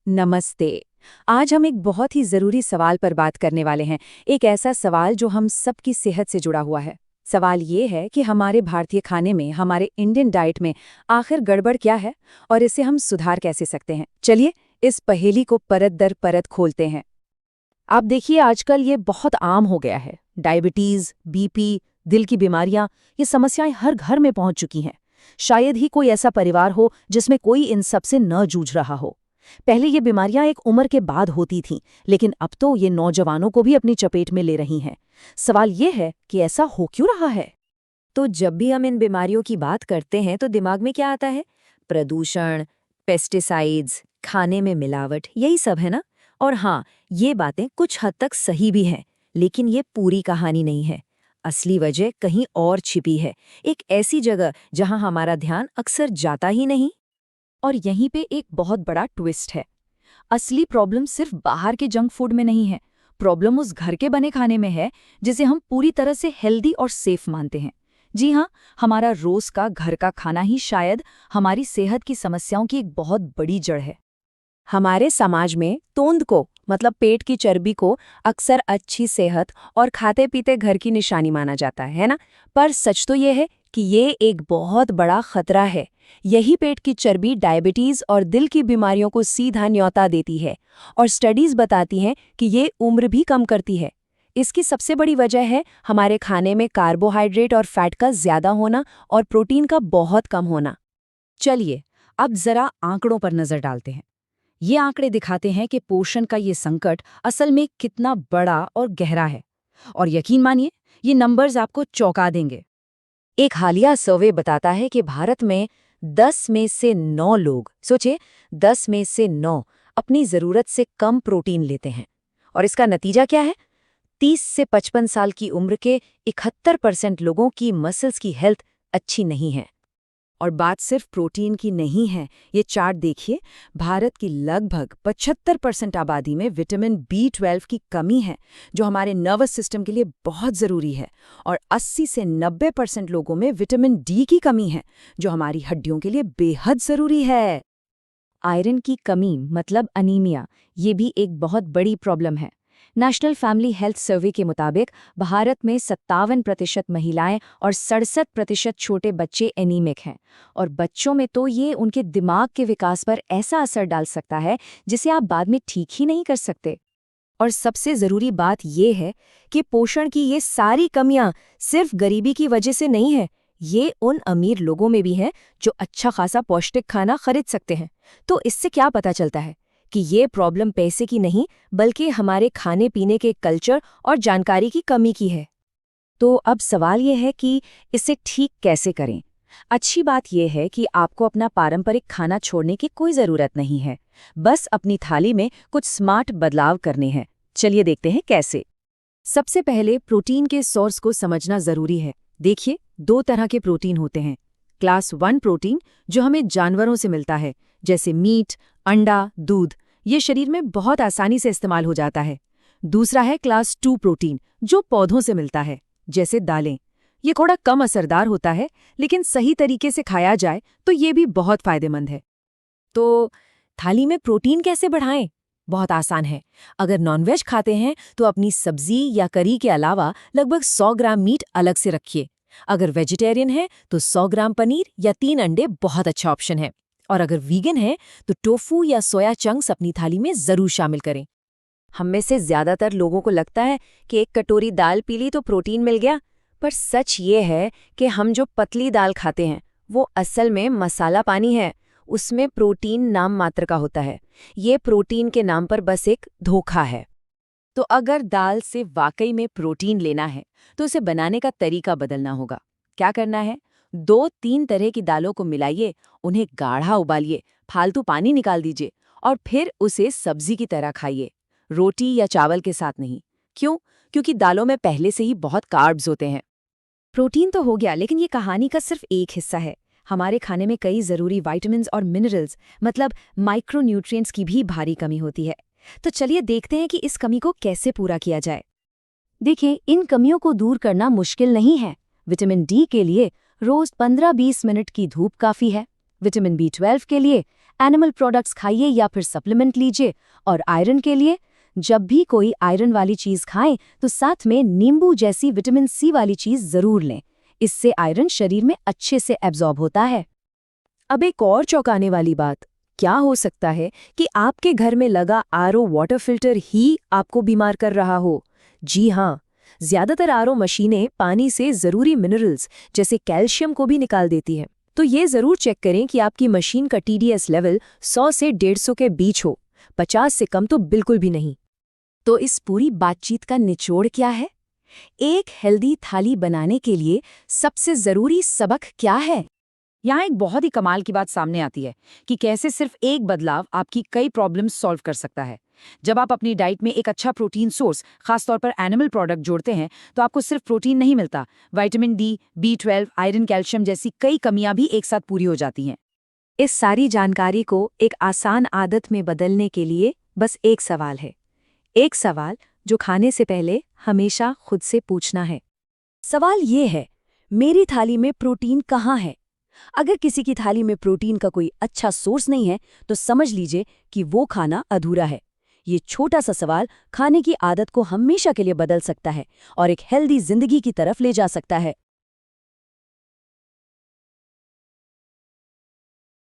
नमस्ते। आज हम एक बहुत ही ज़रूरी सवाल पर बात करने वाले हैं। एक ऐसा सवाल जो हम सबकी सेहत से जुड़ा हुआ है। सवाल ये है कि हमारे भारतीय खाने में, हमारे इंडियन डाइट में आखिर गड़बड़ क्या है और इसे हम सुधार कैसे सकते हैं। चलिए इस पहेली को परत दर परत खोलते हैं। आप देखिए आजकल ये बहुत आम हो गया है। डायबिटीज, बीपी, दिल की बीमारियां, ये समस्याएं हर घर में पहुंच चुकी हैं। शायद ही कोई ऐसा परिवार हो जिसमें कोई इन सब से न जूझ रहा हो। पहले ये बीमारियां एक उम्र के बाद होती थीं, लेकिन अब तो ये नौजवानों को भी अपनी चपेट में ले रही हैं। सवाल ये है कि ऐसा हो क्यों रहा है? तो जब भी हम इन बीमारियों की बात करते हैं तो दिमाग में क्या आता है? प्रदूषण, पेस्टिसाइड्स, खाने में मिलावट, यही सब है ना। और हाँ, ये बातें कुछ हद तक सही भी हैं, लेकिन ये पूरी कहानी नहीं है। असली वजह कहीं और छिपी है, एक ऐसी जगह जहां हमारा ध्यान अक्सर जाता ही नहीं। और यहीं पे एक बहुत बड़ा ट्विस्ट है। असली प्रॉब्लम सिर्फ बाहर के जंक फूड में नहीं है। प्रॉब्लम उस घर के बने खाने में है जिसे हम पूरी तरह से हेल्दी और सेफ मानते हैं। जी हाँ, हमारा रोज का घर का खाना ही शायद हमारी सेहत की समस्याओं की एक बहुत बड़ी जड़ है। हमारे समाज में तोंद को, मतलब पेट की चर्बी को, अक्सर अच्छी सेहत और खाते पीते घर की निशानी माना जाता है ना। पर सच तो ये है कि ये एक बहुत बड़ा खतरा है। यही पेट की चर्बी डायबिटीज और दिल की बीमारियों को सीधा न्योता देती है, और स्टडीज बताती हैं कि ये उम्र भी कम करती है। इसकी सबसे बड़ी वजह है हमारे खाने में कार्बोहाइड्रेट और फैट का ज्यादा होना और प्रोटीन का बहुत कम होना। चलिए, अब जरा आंकड़ों पर नजर डालते हैं। ये आंकड़े दिखाते हैं कि पोषण का ये संकट असल में कितना बड़ा और गहरा है। और यकीन मानिए, ये नंबर्स आपको चौंका देंगे। एक हालिया सर्वे बताता है कि भारत में 10 में से 9 लोग, सोचिए, 10 में से 9 अपनी ज़रूरत से कम प्रोटीन लेते हैं। और इसका नतीजा क्या है? 30 से 55 साल की उम्र के 71% लोगों की मसल्स की हेल्थ अच्छी नहीं है। और बात सिर्फ प्रोटीन की नहीं है। ये चार्ट देखिए, भारत की लगभग 75% आबादी में विटामिन B12 की कमी है, जो हमारे नर्वस सिस्टम के लिए बहुत ज़रूरी है। और 80 से 90% लोगों में विटामिन D की कमी है, जो हमारी हड्डियों के लिए बेहद ज़रूरी है। आयरन की कमी, मतलब अनीमिया, ये भी एक बहुत बड़ी प्रॉब्लम है। नेशनल फैमिली हेल्थ सर्वे के मुताबिक भारत में 57% महिलाएं और 67% छोटे बच्चे एनीमिक हैं। और बच्चों में तो ये उनके दिमाग के विकास पर ऐसा असर डाल सकता है जिसे आप बाद में ठीक ही नहीं कर सकते। और सबसे ज़रूरी बात यह है कि पोषण की ये सारी कमियां सिर्फ गरीबी की वजह से नहीं है। ये उन अमीर लोगों में भी हैं जो अच्छा खासा पौष्टिक खाना खरीद सकते हैं। तो इससे क्या पता चलता है कि ये प्रॉब्लम पैसे की नहीं, बल्कि हमारे खाने पीने के कल्चर और जानकारी की कमी की है। तो अब सवाल ये है कि इसे ठीक कैसे करें। अच्छी बात यह है कि आपको अपना पारंपरिक खाना छोड़ने की कोई ज़रूरत नहीं है। बस अपनी थाली में कुछ स्मार्ट बदलाव करने हैं। चलिए देखते हैं कैसे। सबसे पहले प्रोटीन के सोर्स को समझना ज़रूरी है। देखिए, 2 तरह के प्रोटीन होते हैं। क्लास 1 प्रोटीन, जो हमें जानवरों से मिलता है, जैसे मीट, अंडा, दूध। ये शरीर में बहुत आसानी से इस्तेमाल हो जाता है। दूसरा है क्लास 2 प्रोटीन, जो पौधों से मिलता है, जैसे दालें। ये थोड़ा कम असरदार होता है, लेकिन सही तरीके से खाया जाए तो ये भी बहुत फायदेमंद है। तो थाली में प्रोटीन कैसे बढ़ाएं? बहुत आसान है। अगर नॉनवेज खाते हैं तो अपनी सब्जी या करी के अलावा लगभग 100 ग्राम मीट अलग से रखिए। अगर वेजिटेरियन है तो 100 ग्राम पनीर या 3 अंडे बहुत अच्छा ऑप्शन है। और अगर वीगन है तो टोफू या सोया चंक्स अपनी थाली में जरूर शामिल करें। हम में से ज्यादातर लोगों को लगता है कि एक कटोरी दाल पी ली तो प्रोटीन मिल गया, पर सच ये है कि हम जो पतली दाल खाते हैं वो असल में मसाला पानी है। उसमें प्रोटीन नाम मात्र का होता है। ये प्रोटीन के नाम पर बस एक धोखा है। तो अगर दाल से वाकई में प्रोटीन लेना है तो उसे बनाने का तरीका बदलना होगा। क्या करना है? 2-3 तरह की दालों को मिलाइए, उन्हें गाढ़ा उबालिए, फालतू पानी निकाल दीजिए और फिर उसे सब्जी की तरह खाइए, रोटी या चावल के साथ नहीं। क्यों? क्योंकि दालों में पहले से ही बहुत कार्ब्स होते हैं। प्रोटीन तो हो गया, लेकिन ये कहानी का सिर्फ एक हिस्सा है। हमारे खाने में कई ज़रूरी विटामिन्स और मिनरल्स, मतलब माइक्रोन्यूट्रिएंट्स की भी भारी कमी होती है। तो चलिए देखते हैं कि इस कमी को कैसे पूरा किया जाए। देखिए, इन कमियों को दूर करना मुश्किल नहीं है। विटामिन डी के लिए रोज 15-20 मिनट की धूप काफ़ी है। विटामिन B12 के लिए एनिमल प्रोडक्ट्स खाइए या फिर सप्लीमेंट लीजिए। और आयरन के लिए, जब भी कोई आयरन वाली चीज़ खाएं तो साथ में नींबू जैसी विटामिन सी वाली चीज़ ज़रूर लें। इससे आयरन शरीर में अच्छे से एब्जॉर्ब होता है। अब एक और चौंकाने वाली बात, क्या हो सकता है कि आपके घर में लगा आरओ वाटर फिल्टर ही आपको बीमार कर रहा हो? जी हाँ, ज्यादातर आरओ मशीनें पानी से जरूरी मिनरल्स जैसे कैल्शियम को भी निकाल देती हैं। तो ये जरूर चेक करें कि आपकी मशीन का टीडीएस लेवल 100 से 150 के बीच हो, 50 से कम तो बिल्कुल भी नहीं। तो इस पूरी बातचीत का निचोड़ क्या है? एक हेल्दी थाली बनाने के लिए सबसे जरूरी सबक क्या है? यहाँ एक बहुत ही कमाल की बात सामने आती है कि कैसे सिर्फ एक बदलाव आपकी कई प्रॉब्लम्स सॉल्व कर सकता है। जब आप अपनी डाइट में एक अच्छा प्रोटीन सोर्स, खासतौर पर एनिमल प्रोडक्ट जोड़ते हैं, तो आपको सिर्फ प्रोटीन नहीं मिलता, vitamin D, B12, iron, calcium जैसी कई कमियां भी एक साथ पूरी हो जाती हैं। इस सारी जानकारी को एक आसान आदत में बदलने के लिए बस एक सवाल है। एक सवाल जो खाने से पहले हमेशा खुद से पूछना है। सवाल ये है, मेरी थाली में प्रोटीन कहाँ है? अगर किसी की थाली में प्रोटीन का कोई अच्छा सोर्स नहीं है, तो समझ लीजिए कि वो खाना अधूरा है। ये छोटा सा सवाल खाने की आदत को हमेशा के लिए बदल सकता है और एक हेल्दी जिंदगी की तरफ ले जा सकता है।